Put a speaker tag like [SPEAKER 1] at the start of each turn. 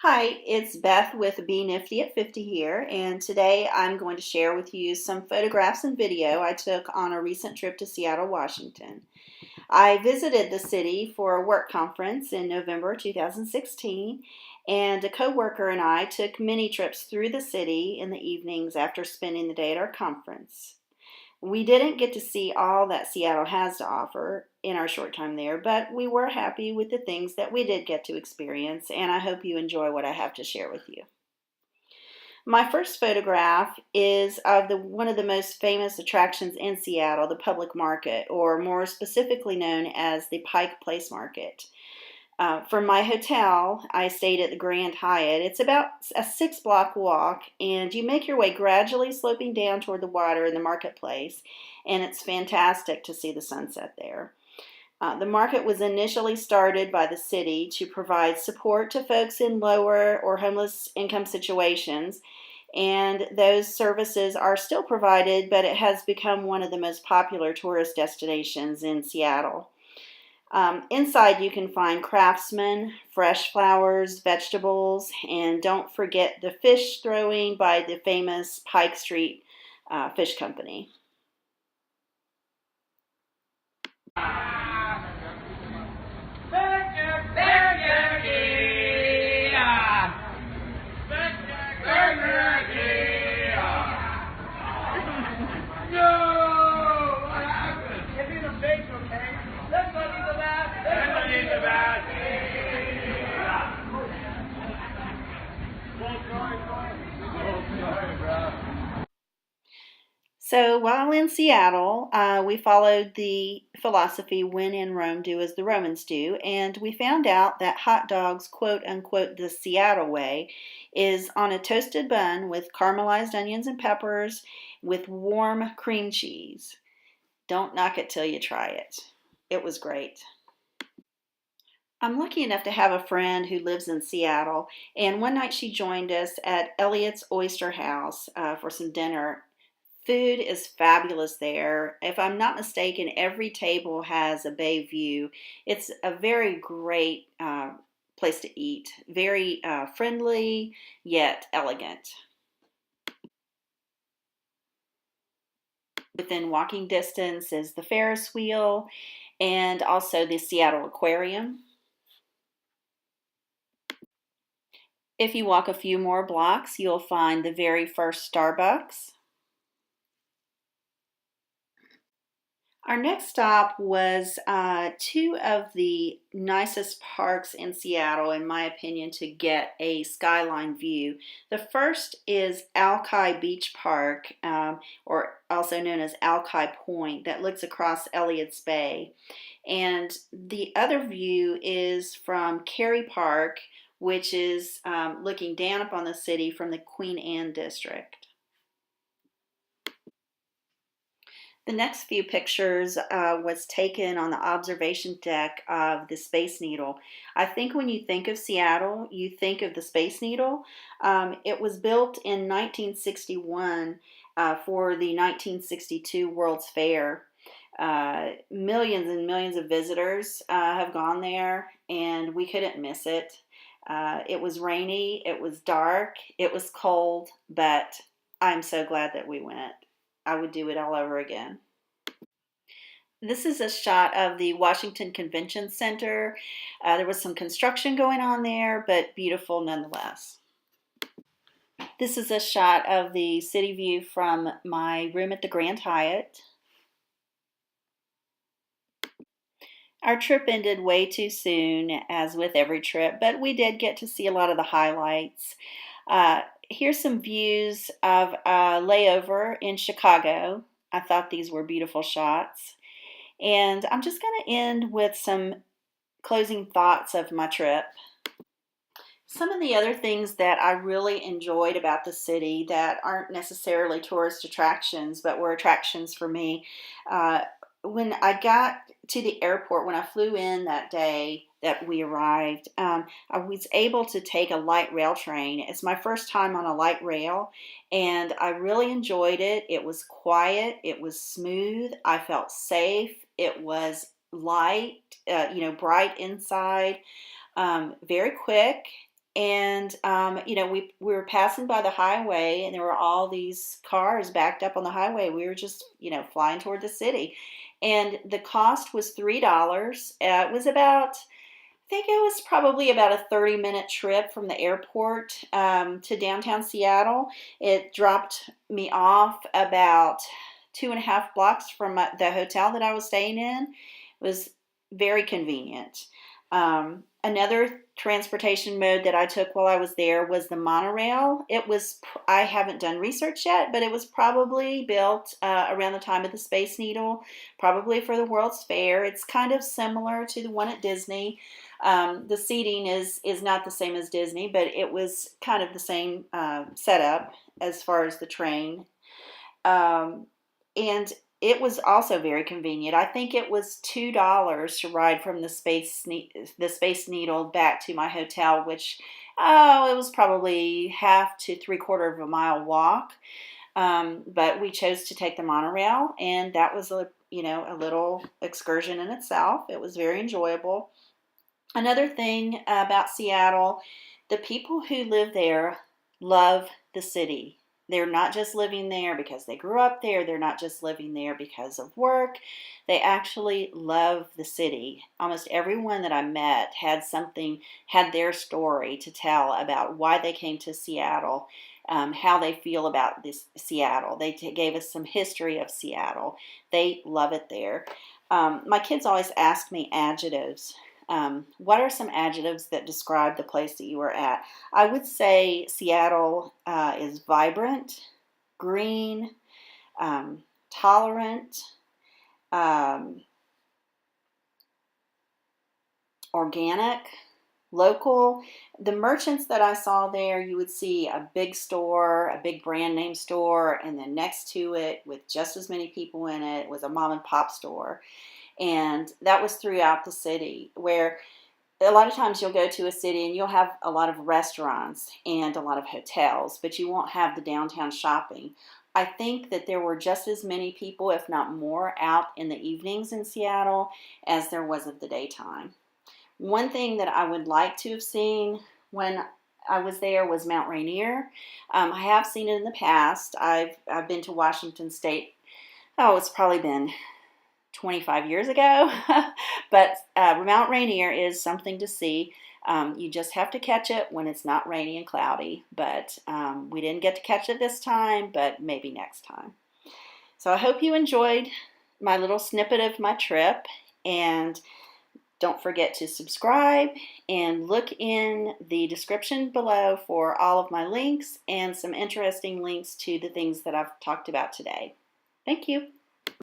[SPEAKER 1] Hi, it's Beth with Be Nifty at 50 here, and today I'm going to share with you some photographs and video I took on a recent trip to Seattle, Washington. I visited the city for a work conference in November 2016, and a coworker and I took many trips through the city in the evenings after spending the day at our conference. We didn't get to see all that Seattle has to offer in our short time there, but we were happy with the things that we did get to experience, and I hope you enjoy what I have to share with you. My first photograph is of one of the most famous attractions in Seattle, the public market, or more specifically known as the Pike Place Market. From my hotel, I stayed at the Grand Hyatt. It's about a 6 block walk, and you make your way gradually sloping down toward the water in the marketplace, and it's fantastic to see the sunset there. The market was initially started by the city to provide support to folks in lower or homeless income situations, and those services are still provided, but it has become one of the most popular tourist destinations in Seattle. Inside you can find craftsmen, fresh flowers, vegetables, and don't forget the fish throwing by the famous Pike Street Fish Company. So while in Seattle, we followed the philosophy when in Rome, do as the Romans do, and we found out that hot dogs, quote unquote, the Seattle way, is on a toasted bun with caramelized onions and peppers with warm cream cheese. Don't knock it till you try it. It was great. I'm lucky enough to have a friend who lives in Seattle, and one night she joined us at Elliott's Oyster House for some dinner. Food is fabulous there. If I'm not mistaken, every table has a bay view. It's a very great place to eat. Very friendly, yet elegant. Within walking distance is the Ferris wheel and also the Seattle Aquarium. If you walk a few more blocks, you'll find the very first Starbucks. Our next stop was two of the nicest parks in Seattle, in my opinion, to get a skyline view. The first is Alki Beach Park, or also known as Alki Point, that looks across Elliott's Bay. And the other view is from Kerry Park, which is looking down upon the city from the Queen Anne district. The next few pictures was taken on the observation deck of the Space Needle. I think when you think of Seattle, you think of the Space Needle. It was built in 1961 for the 1962 World's Fair. Millions and millions of visitors have gone there, and we couldn't miss it. It was rainy, it was dark, it was cold, but I'm so glad that we went. I would do it all over again. This is a shot of the Washington Convention Center. There was some construction going on there, but beautiful nonetheless. This is a shot of the city view from my room at the Grand Hyatt. Our trip ended way too soon, as with every trip, but we did get to see a lot of the highlights. Here's some views of a layover in Chicago. I thought these were beautiful shots. And I'm just going to end with some closing thoughts of my trip. Some of the other things that I really enjoyed about the city that aren't necessarily tourist attractions, but were attractions for me. When I got to the airport, when I flew in that day that we arrived, I was able to take a light rail train. It's my first time on a light rail, and I really enjoyed it. It was quiet, it was smooth, I felt safe, it was light, bright inside, very quick, And you know, we were passing by the highway, and there were all these cars backed up on the highway. We were just, you know, flying toward the city, and the cost was $3. It was about, I think it was probably about a 30-minute trip from the airport to downtown Seattle. It dropped me off about 2.5 blocks from the hotel that I was staying in. It was very convenient. Another transportation mode that I took while I was there was the monorail. It was, I haven't done research yet, but it was probably built around the time of the Space Needle, probably for the World's Fair. It's kind of similar to the one at Disney. The seating is not the same as Disney, but it was kind of the same setup as far as the train. And it was also very convenient. I think it was $2 to ride from the Space Needle back to my hotel, which it was probably half to 3/4 of a mile walk. But we chose to take the monorail, and that was a little excursion in itself. It was very enjoyable. Another thing about Seattle, the people who live there love the city. They're not just living there because they grew up there. They're not just living there because of work. They actually love the city. Almost everyone that I met had their story to tell about why they came to Seattle, how they feel about this Seattle. They gave us some history of Seattle. They love it there. My kids always ask me adjectives. What are some adjectives that describe the place that you were at? I would say Seattle is vibrant, green, tolerant, organic, local. The merchants that I saw there, you would see a big store, a big brand name store, and then next to it, with just as many people in it, was a mom and pop store. And that was throughout the city, where a lot of times you'll go to a city and you'll have a lot of restaurants and a lot of hotels, but you won't have the downtown shopping. I think that there were just as many people, if not more, out in the evenings in Seattle as there was at the daytime. One thing that I would like to have seen when I was there was Mount Rainier. I have seen it in the past. I've been to Washington State. Oh, it's probably been 25 years ago, but Mount Rainier is something to see. You just have to catch it when it's not rainy and cloudy, but we didn't get to catch it this time, but maybe next time. So I hope you enjoyed my little snippet of my trip, and don't forget to subscribe and look in the description below for all of my links and some interesting links to the things that I've talked about today. Thank you.